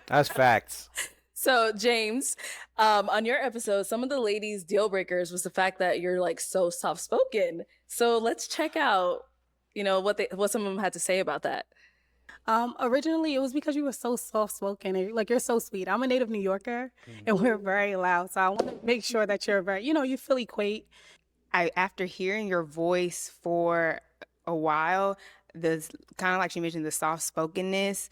That's facts. So, James, on your episode, some of the ladies' deal breakers was the fact that you're like so soft spoken. So let's check out, what some of them had to say about that. Originally, it was because you were so soft spoken and like you're so sweet. I'm a native New Yorker, and we're very loud, so I want to make sure that you're very, you feel equate. I after hearing your voice for a while, the kind of like she mentioned, the soft spokenness,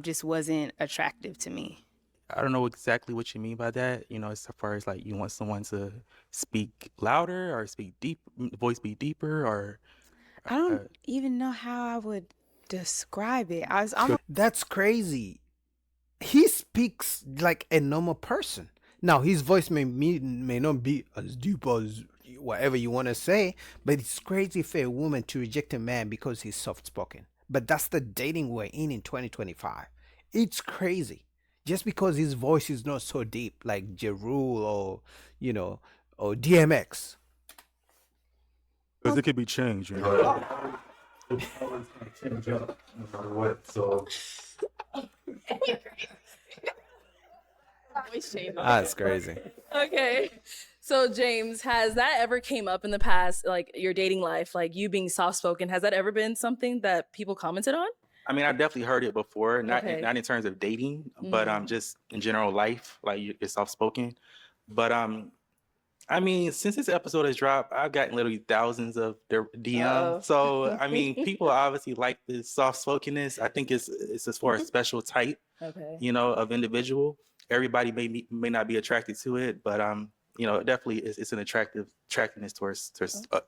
just wasn't attractive to me. I don't know exactly what you mean by that. As far as like you want someone to speak louder or speak deep, voice be deeper, or I uh, don't even know how I would describe it. I'm That's crazy. He speaks like a normal person. Now his voice may not be as deep as whatever you want to say, but it's crazy for a woman to reject a man because he's soft spoken. But that's the dating we're in 2025. It's crazy. Just because his voice is not so deep like Ja Rule or you know or DMX. because it could be changed. You know? That's crazy. Okay. So, James, has that ever came up in the past, like your dating life, like you being soft spoken? Has that ever been something that people commented on? I mean, I definitely heard it before, not Okay. not in terms of dating, but just in general life, like you're soft spoken. But I mean, since this episode has dropped, I've gotten literally thousands of their Uh-oh. DMs. So I mean, people obviously like this soft spokenness. I think it's just for a special type, Okay. of individual. Everybody may not be attracted to it, but definitely it's an attractiveness towards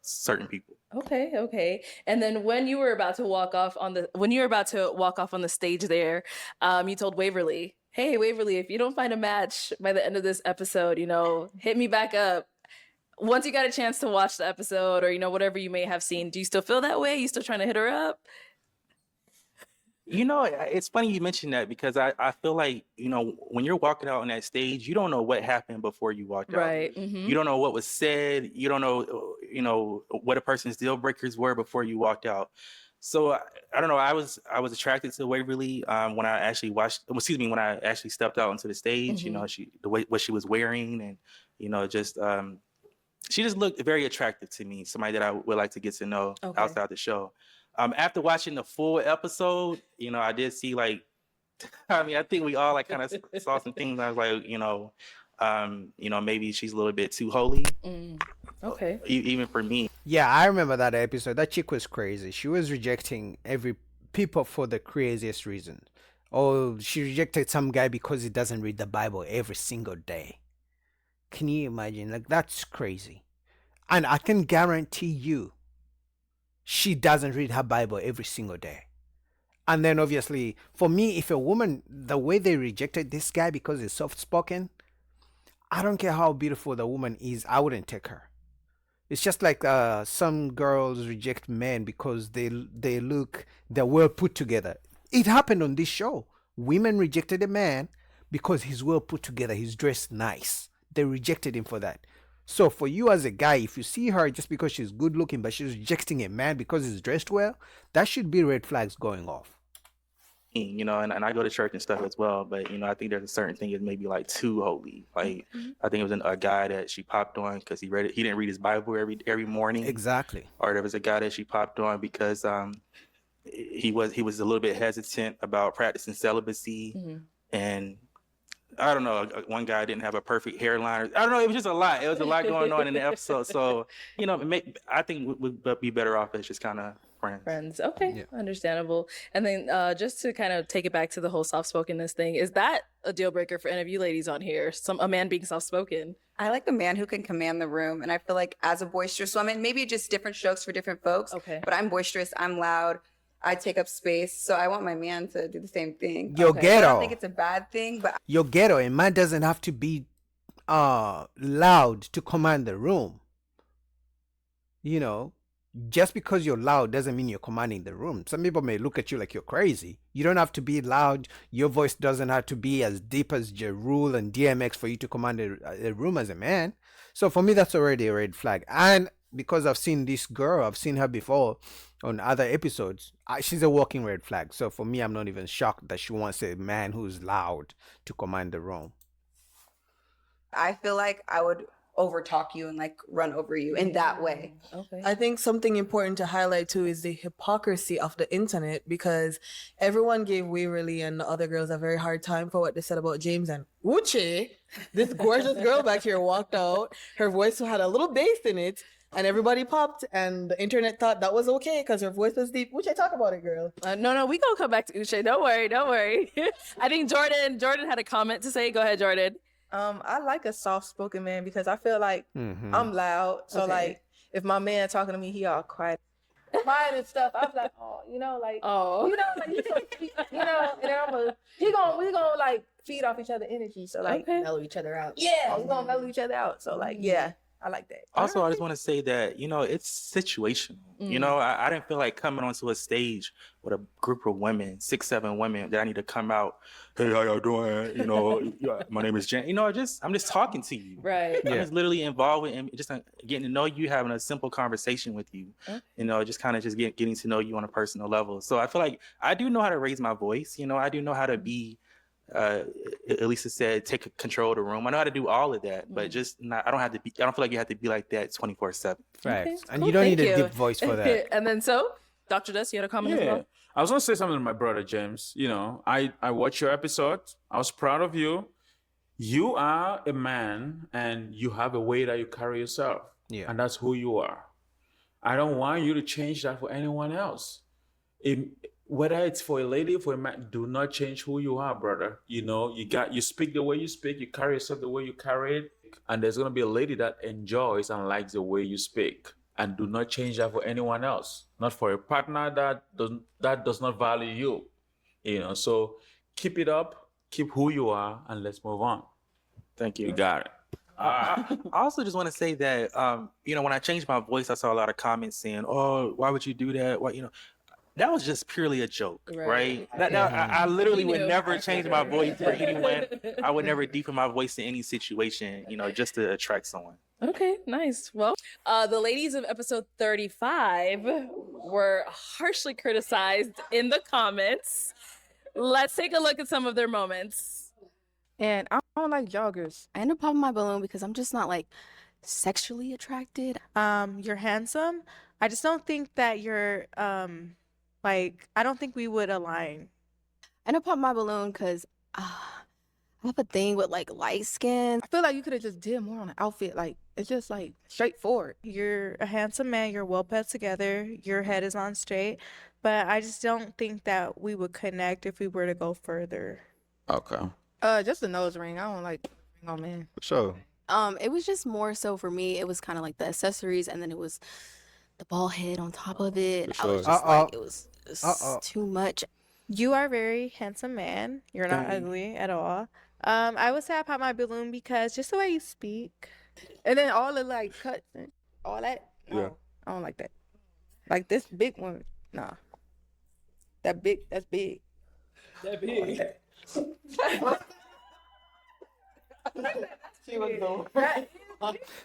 certain people. Okay, okay. And then when you were about to walk off on the stage there, you told Waverly, "Hey, Waverly, if you don't find a match by the end of this episode, hit me back up." Once you got a chance to watch the episode or whatever you may have seen, do you still feel that way? You still trying to hit her up? It's funny you mentioned that because I feel like, when you're walking out on that stage, you don't know what happened before you walked out. Right. You don't know what was said. You don't know, what a person's deal breakers were before you walked out. So I don't know. I was attracted to Waverly when I actually when I actually stepped out onto the stage. What she was wearing, and just she just looked very attractive to me. Somebody that I would like to get to know Okay. outside the show. After watching the full episode, I did see like, I mean, I think we all like kind of saw some things. I was like, maybe she's a little bit too holy, Okay. even for me. Yeah, I remember that episode. That chick was crazy. She was rejecting every people for the craziest reason. Oh, she rejected some guy because he doesn't read the Bible every single day. Can you imagine? Like that's crazy. And I can guarantee you she doesn't read her Bible every single day. And then obviously, for me, if a woman, the way they rejected this guy because he's soft spoken, I don't care how beautiful the woman is, I wouldn't take her. It's just like some girls reject men because they're well put together. It happened on this show. Women rejected a man because he's well put together. He's dressed nice. They rejected him for that. So for you as a guy, if you see her just because she's good looking, but she's rejecting a man because he's dressed well, that should be red flags going off. And I go to church and stuff as well. But I think there's a certain thing is maybe like too holy. Like I think it was a guy that she popped on because he didn't read his Bible every morning. Exactly. Or there was a guy that she popped on because he was a little bit hesitant about practicing celibacy, and I don't know. One guy didn't have a perfect hairline. I don't know. It was just a lot. It was a lot going on in the episode. So I think we'd be better off as just kind of friends. Friends. Okay. Yeah. Understandable. And then just to kind of take it back to the whole soft spokenness thing, is that a deal breaker for any of you ladies on here? A man being soft spoken? I like a man who can command the room. And I feel like as a boisterous woman, maybe just different strokes for different folks. Okay. But I'm boisterous, I'm loud, I take up space. So I want my man to do the same thing. Yo, I ghetto. don't think it's a bad thing, but You're ghetto. A man doesn't have to be loud to command the room. Just because you're loud doesn't mean you're commanding the room. Some people may look at you like you're crazy. You don't have to be loud. Your voice doesn't have to be as deep as Ja Rule and DMX for you to command a room as a man. So for me, that's already a red flag. And because I've seen this girl, I've seen her before, on other episodes, she's a walking red flag. So for me, I'm not even shocked that she wants a man who's loud to command the room. I feel like I would overtalk you and like run over you in that way. Okay. I think something important to highlight too is the hypocrisy of the internet, because everyone gave Waverly and the other girls a very hard time for what they said about James, and Uche, this gorgeous girl back here, walked out. Her voice had a little bass in it, and everybody popped, and the internet thought that was okay because her voice was deep. Uche, talk about it, girl. No, we gonna come back to Uche. Don't worry. I think Jordan had a comment to say. Go ahead, Jordan. I like a soft-spoken man because I feel like Mhm. I'm loud. So Okay. like, if my man talking to me, he all quiet and stuff. I'm like, oh, like, Oh. like, he's so sweet, and then we gonna like feed off each other energy. So like, Okay. Mellow each other out. yeah, we gonna mellow each other out. So like, yeah, I like that. Also, I just want to say that, it's situational. I didn't feel like coming onto a stage with a group of women, 6, 7 women, that I need to come out. Hey, how y'all doing? Yeah, my name is Jen. I'm just talking to you. Right. I'm Yeah. just literally involved in just getting to know you, having a simple conversation with you. Okay. Just kind of just getting to know you on a personal level. So I feel like I do know how to raise my voice. I do know how to be. Elisa said, take control of the room. I know how to do all of that, but just not. I don't have to be. I don't feel like you have to be like that 24/7. Facts. And cool, you don't thank need you. a deep voice for that. And then Dr. Des, you had a comment as Yeah. well? I was gonna say something to my brother James. I watched your episode. I was proud of you. You are a man and you have a way that you carry yourself. Yeah. And that's who you are. I don't want you to change that for anyone else. Whether it's for a lady, for a man, do not change who you are, brother. You speak the way you speak, you carry yourself the way you carry it. And there's gonna be a lady that enjoys and likes the way you speak. And do not change that for anyone else. Not for a partner that does not value you. So keep it up, keep who you are, and let's move on. Thank you. You got it. I also just want to say that, when I changed my voice, I saw a lot of comments saying, "Oh, why would you do that? Why, that was just purely a joke, right? I literally would never change my voice for anyone. I would never deepen my voice in any situation, just to attract someone." Okay, nice. Well, the ladies of episode 35 were harshly criticized in the comments. Let's take a look at some of their moments. And I don't like joggers. I end up popping my balloon because I'm just not like sexually attracted. You're handsome. I just don't think that you're like, I don't think we would align. I end up popping my balloon because I have a thing with like light skin. I feel like you could have just did more on the outfit. Like, it's just like straightforward. You're a handsome man. You're well put together. Your head is on straight. But I just don't think that we would connect if we were to go further. Okay. Just a nose ring. I don't like ring on men. So It was just more so for me. It was kind of like the accessories, and then it was the ball head on top of it. For I was sure. just like, it was too much. You are a very handsome man. You're not ugly at all. I would say I pop my balloon because just the way you speak. And then all the like cuts and all that. No, Yeah. I don't like that. Like this big one. Nah. That's big. that big.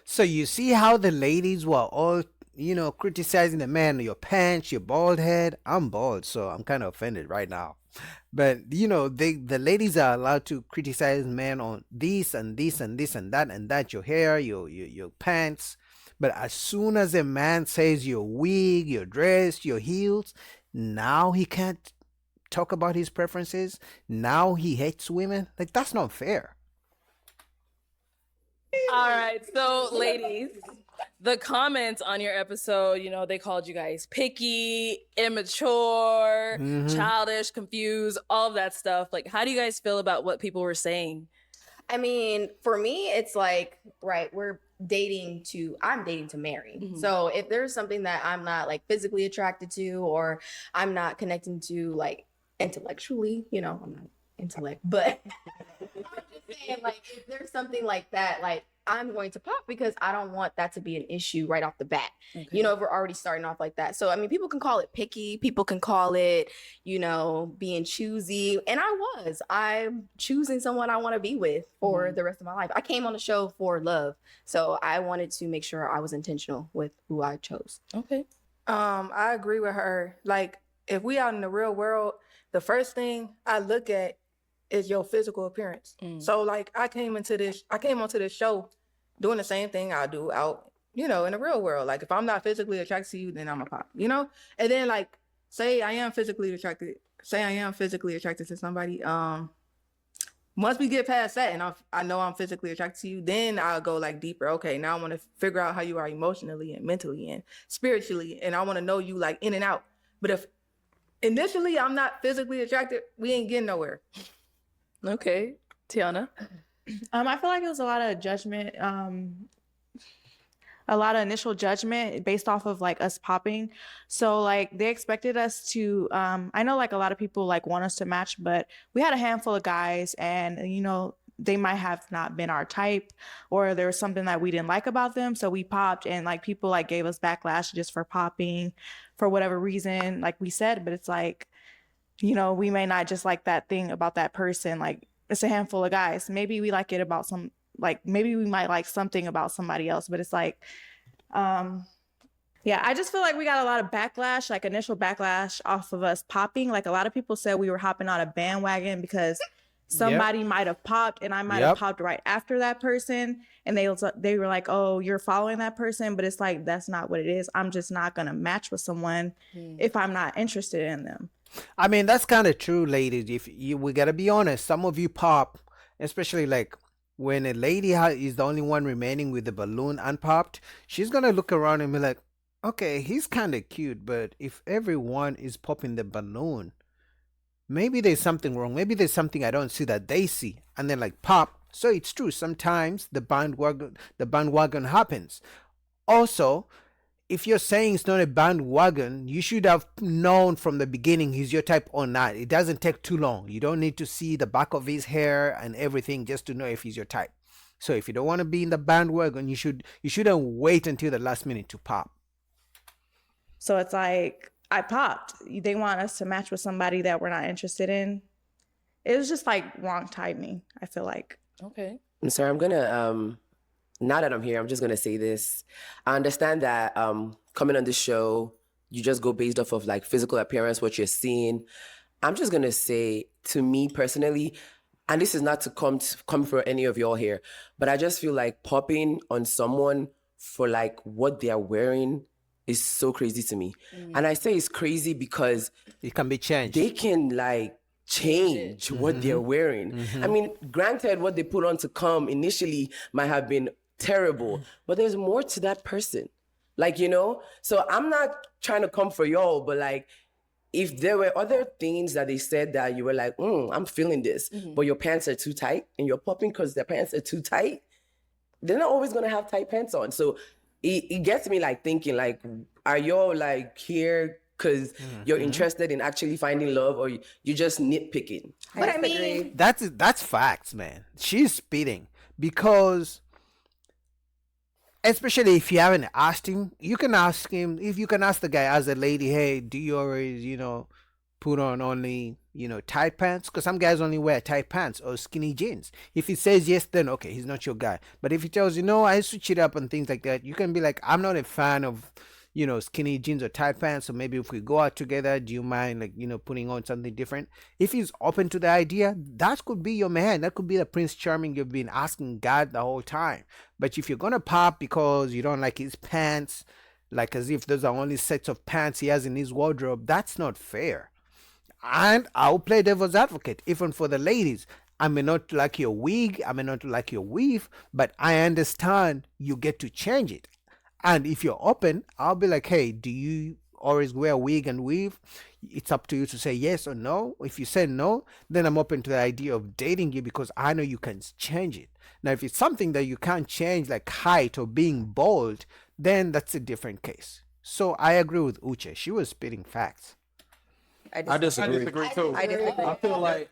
So you see how the ladies were all, criticizing the man, your pants, your bald head. I'm bald, so I'm kind of offended right now. But the ladies are allowed to criticize men on this and this and this and that, your hair, your pants. But as soon as a man says your wig, your dress, your heels, now he can't talk about his preferences. Now he hates women. Like, that's not fair. All right, so ladies, the comments on your episode, they called you guys picky, immature, childish, confused, all of that stuff. Like, how do you guys feel about what people were saying? I mean, for me, it's like, right, I'm dating to marry. Mhm. So if there's something that I'm not like physically attracted to, or I'm not connecting to like intellectually, I'm not intellect, but I'm just saying, like, if there's something like that, like, I'm going to pop because I don't want that to be an issue right off the bat. Okay. If we're already starting off like that. So, I mean, people can call it picky. People can call it, being choosy. And I'm choosing someone I want to be with for the rest of my life. I came on the show for love. So I wanted to make sure I was intentional with who I chose. Okay. I agree with her. Like, if we out in the real world, the first thing I look at is your physical appearance. So like I came onto this show doing the same thing I do out, in the real world. Like if I'm not physically attracted to you, then I'm a pop, And then like say I am physically attracted to somebody. Once we get past that and I know I'm physically attracted to you, then I'll go like deeper. Okay, now I want to figure out how you are emotionally and mentally and spiritually, and I want to know you like in and out. But if initially I'm not physically attracted, we ain't getting nowhere. Okay, Tiana. I feel like it was a lot of judgment, a lot of initial judgment based off of like us popping. So like they expected us to, I know like a lot of people like want us to match, but we had a handful of guys and they might have not been our type, or there was something that we didn't like about them. So we popped, and like people like gave us backlash just for popping for whatever reason, like we said, but it's like, we may not just like that thing about that person. Like it's a handful of guys. Maybe we like it about maybe we might like something about somebody else, but it's like, yeah, I just feel like we got a lot of backlash, like initial backlash off of us popping. Like a lot of people said we were hopping on a bandwagon because somebody might have popped and I might have popped right after that person. And they were like, oh, you're following that person. But it's like, that's not what it is. I'm just not going to match with someone if I'm not interested in them. I mean, that's kind of true, ladies. We got to be honest. Some of you pop, especially like when a lady is the only one remaining with the balloon unpopped, she's going to look around and be like, okay, he's kind of cute. But if everyone is popping the balloon, maybe there's something wrong. Maybe there's something I don't see that they see. And then like pop. So it's true. Sometimes the bandwagon happens. Also, if you're saying it's not a bandwagon, you should have known from the beginning he's your type or not. It doesn't take too long. You don't need to see the back of his hair and everything just to know if he's your type. So if you don't want to be in the bandwagon, you shouldn't wait until the last minute to pop. So it's like, I popped. They want us to match with somebody that we're not interested in. It was just like wrong timing, I feel like. Okay. I'm sorry, I'm gonna now that I'm here, I'm just gonna say this. I understand that coming on this show, you just go based off of like physical appearance, what you're seeing. I'm just gonna say, to me personally, and this is not to come for any of y'all here, but I just feel like popping on someone for like what they are wearing is so crazy to me. And I say it's crazy because it can be changed. They can like change what they're wearing. I mean, granted, what they put on to come initially might have been terrible, but there's more to that person. Like, so I'm not trying to come for y'all, but like, if there were other things that they said that you were like, I'm feeling this, but your pants are too tight and you're popping because their pants are too tight, they're not always gonna have tight pants on. So it gets me like thinking like, are y'all like here because you're interested in actually finding love, or you're just nitpicking? But I mean, that's facts, man. She's spitting because, especially if you haven't asked him, you can ask him. If you can ask the guy as a lady, hey, do you always, put on only, tight pants? Because some guys only wear tight pants or skinny jeans. If he says yes, then okay, he's not your guy. But if he tells you, no, I switch it up and things like that, you can be like, I'm not a fan of, skinny jeans or tight pants. So maybe if we go out together, do you mind like, putting on something different? If he's open to the idea, that could be your man. That could be the Prince Charming you've been asking God the whole time. But if you're going to pop because you don't like his pants, like as if those are only sets of pants he has in his wardrobe, that's not fair. And I'll play devil's advocate, even for the ladies. I may not like your wig, I may not like your weave, but I understand you get to change it. And if you're open, I'll be like, hey, do you always wear a wig and weave? It's up to you to say yes or no. If you say no, then I'm open to the idea of dating you because I know you can change it. Now, if it's something that you can't change, like height or being bald, then that's a different case. So I agree with Uche. She was spitting facts. I disagree too. I feel like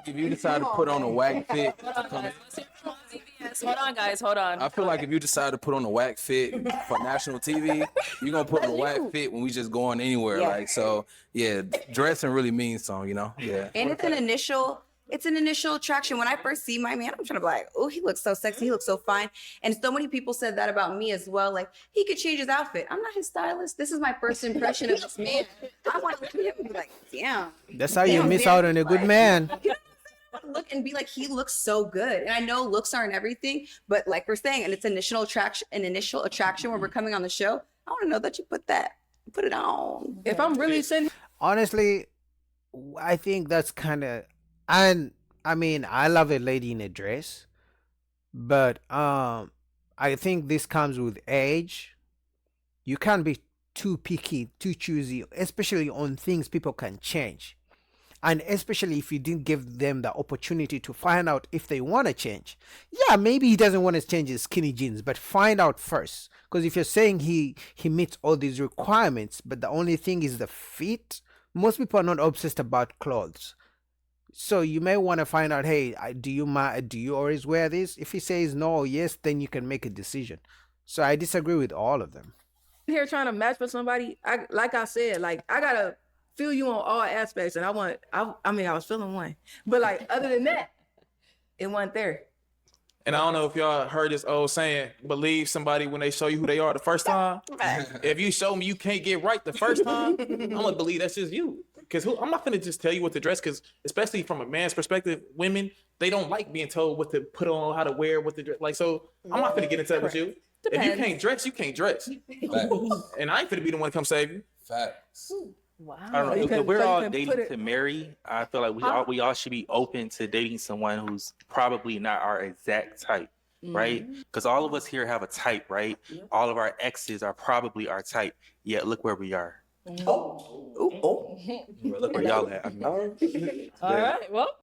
if you decide to put on a whack fit, hold on, guys, hold on. I feel like if you decide to put on a whack fit for national TV, you're gonna put on a whack fit when we just going anywhere. Yeah. Like, so yeah, dressing really means something, Yeah. And it's an initial it's an initial attraction. When I first see my man, I'm trying to be like, oh, he looks so sexy, he looks so fine. And so many people said that about me as well. Like, he could change his outfit. I'm not his stylist. This is my first impression of this man. I want to look at him and be like, damn. That's how you miss out on a good man. Look and be like, he looks so good. And I know looks aren't everything, but like we're saying, and it's initial attraction when we're coming on the show. I want to know that you put it on. If I'm really sitting, Honestly, I think that's kind of, and I mean, I love a lady in a dress, but I think this comes with age. You can't be too picky, too choosy, especially on things people can change. And especially if you didn't give them the opportunity to find out if they want to change. Yeah, maybe he doesn't want to change his skinny jeans, but find out first. Because if you're saying he meets all these requirements, but the only thing is the fit, most people are not obsessed about clothes. So you may want to find out, hey, do you always wear this? If he says no or yes, then you can make a decision. So I disagree with all of them. here trying to match with somebody, like I said, like I gotta feel you on all aspects, and I mean, I was feeling one, but like other than that, it wasn't there. And I don't know if y'all heard this old saying, believe somebody when they show you who they are the first time. If you show me you can't get right the first time, I'm gonna believe that's just you. Because I'm not gonna just tell you what to dress, because especially from a man's perspective, women, they don't like being told what to put on, how to wear, what to dress. Like, so I'm not gonna get into that with you. Depends. If you can't dress, you can't dress. And I ain't finna be the one to come save you. Facts. Wow. I don't know. If we're all dating to marry, I feel like we all should be open to dating someone who's probably not our exact type, right? Because all of us here have a type, right? All of our exes are probably our type. Yet look where we are. Oh. Look where y'all at. I mean, All right. Well,